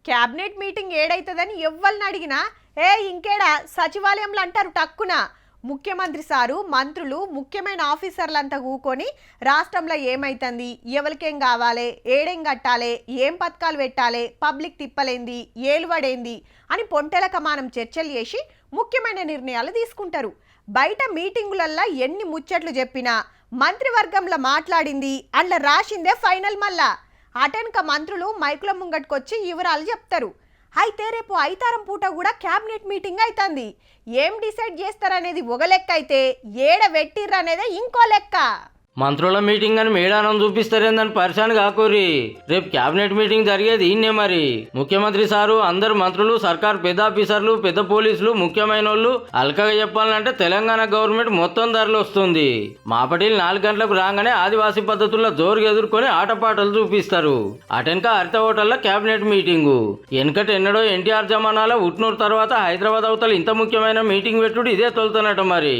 Cabinet meeting ఏడైతదని ఎవ్వల్ని అడిగినా ఇంకేడా సచివాలయంలో అంటారు టక్కున. ముఖ్యమంత్రి సారు మంత్రులు ముఖ్యమైన ఆఫీసర్లంతా కూకొని రాష్ట్రంలో ఏమైతుంది, ఎవరికేం కావాలి, ఏడేం కట్టాలి, ఏం పథకాలు పెట్టాలి, పబ్లిక్ తిప్పలేంది, ఏలువడేంది అని పొంటెల కమానం చర్చలు చేసి ముఖ్యమైన నిర్ణయాలు తీసుకుంటారు. బయట మీటింగులల్లో ఎన్ని ముచ్చట్లు చెప్పినా మంత్రివర్గంలో మాట్లాడింది అందులో రాసిందే ఫైనల్. మళ్ళా అటెన్క మంత్రులు మైకుల ముంగట్టుకొచ్చి వివరాలు చెప్తారు. అయితే రేపు ఐతారం పూట కూడా క్యాబినెట్ మీటింగ్ అవుతుంది. ఏం డిసైడ్ చేస్తారనేది ఒక లెక్క అయితే ఏడ పెట్టిర్రనేదే ఇంకో లెక్క. మంత్రుల మీటింగ్ అని మేడానం చూపిస్తారేందని పరిశాన్ కాకూరి. రేపు క్యాబినెట్ మీటింగ్ జరిగేది ఈయనే. మరి ముఖ్యమంత్రి సారు అందరు మంత్రులు, సర్కార్ పెద్ద ఆఫీసర్లు, పెద్ద పోలీసులు, ముఖ్యమైన వాళ్ళు అల్కగా చెప్పాలంటే తెలంగాణ గవర్నమెంట్ మొత్తం ధరలు వస్తుంది. మాపటిలు 4 గంటలకు రాగానే ఆదివాసీ పద్ధతుల్లో జోరుగా ఎదుర్కొని ఆటపాటలు చూపిస్తారు. అటెన్క హరిత హోటల్లో క్యాబినెట్ మీటింగు. వెనకట ఎన్నడో ఎన్టీఆర్ జమానాలో ఉట్నూరు తర్వాత హైదరాబాద్ అవతల ఇంత ముఖ్యమైన మీటింగ్ పెట్టుడు ఇదే తొలుతున్నట్టు. మరి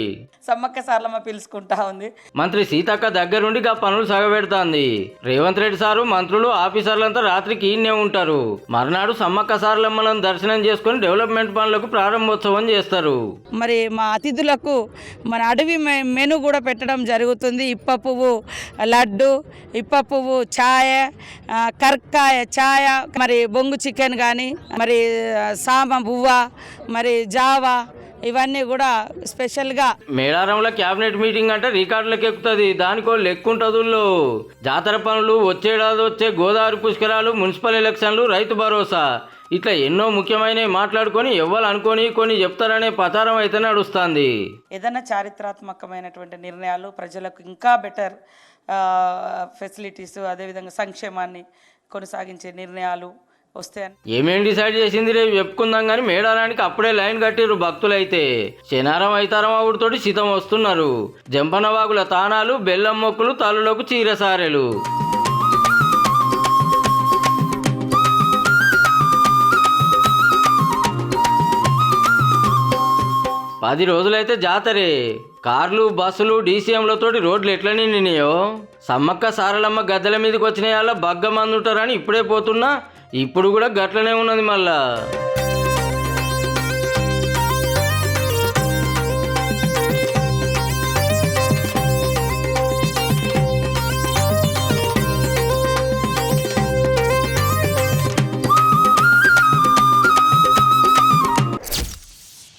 సమ్మక్క సార్లమ్మ పిలుచుకుంటా ఉంది. మంత్రి సీతక్క దగ్గరుండి గా పనులు సగబెడుతోంది. రేవంత్ రెడ్డి సారు మంత్రులు ఆఫీసర్లంతా రాత్రికి ఈయనే ఉంటారు. మర్నాడు సమ్మక్క సార్లమ్మలను దర్శనం చేసుకుని డెవలప్మెంట్ పనులకు ప్రారంభోత్సవం చేస్తారు. మరి మా అతిథులకు మన అడవి మెను కూడా పెట్టడం జరుగుతుంది. ఇప్ప పువ్వు లడ్డు, ఇప్ప పువ్వు ఛాయ, కర్కాయ ఛాయ, మరి బొంగు చికెన్ కానీ, మరి సామ బువ్వ, మరి జావా, ఇవన్నీ కూడా స్పెషల్గా. మేడారంలో క్యాబినెట్ మీటింగ్ అంటే రికార్డులకు ఎక్కుతుంది. దానికో లెక్కుంటదుల్లో జాతర పనులు, వచ్చేడాది వచ్చే గోదావరి పుష్కరాలు, మున్సిపల్ ఎలక్షన్లు, రైతు భరోసా ఇట్లా ఎన్నో ముఖ్యమైనవి మాట్లాడుకొని ఎవ్వరు అనుకొని కొన్ని చెప్తారనే ప్రచారం అయితే నడుస్తుంది. ఏదైనా చారిత్రాత్మకమైనటువంటి నిర్ణయాలు, ప్రజలకు ఇంకా బెటర్ ఫెసిలిటీస్, అదేవిధంగా సంక్షేమాన్ని కొనసాగించే నిర్ణయాలు వస్తాయని ఏమేం డిసైడ్ చేసింది రేపు చెప్పుకుందాం. కానీ మేడారానికి అప్పుడే లైన్ కట్టిర్రు భక్తులైతే. శనారం ఐతారం అవుడుతోటి శితం వస్తున్నారు. జంపనవాగుల తానాలు, బెల్లం మొక్కులు, తల్లులకు చీరసారెలు. పది రోజులైతే జాతరే. కార్లు, బస్సులు, డీసీఎంలతోటి రోడ్లు ఎట్లా నిండినాయో. సమ్మక్క సారలమ్మ గద్దెల మీదకి వచ్చిన వాళ్ళ బగ్గ మంది ఉంటారని ఇప్పుడే పోతున్నా. ఇప్పుడు కూడా గట్లనే ఉన్నది మళ్ళా.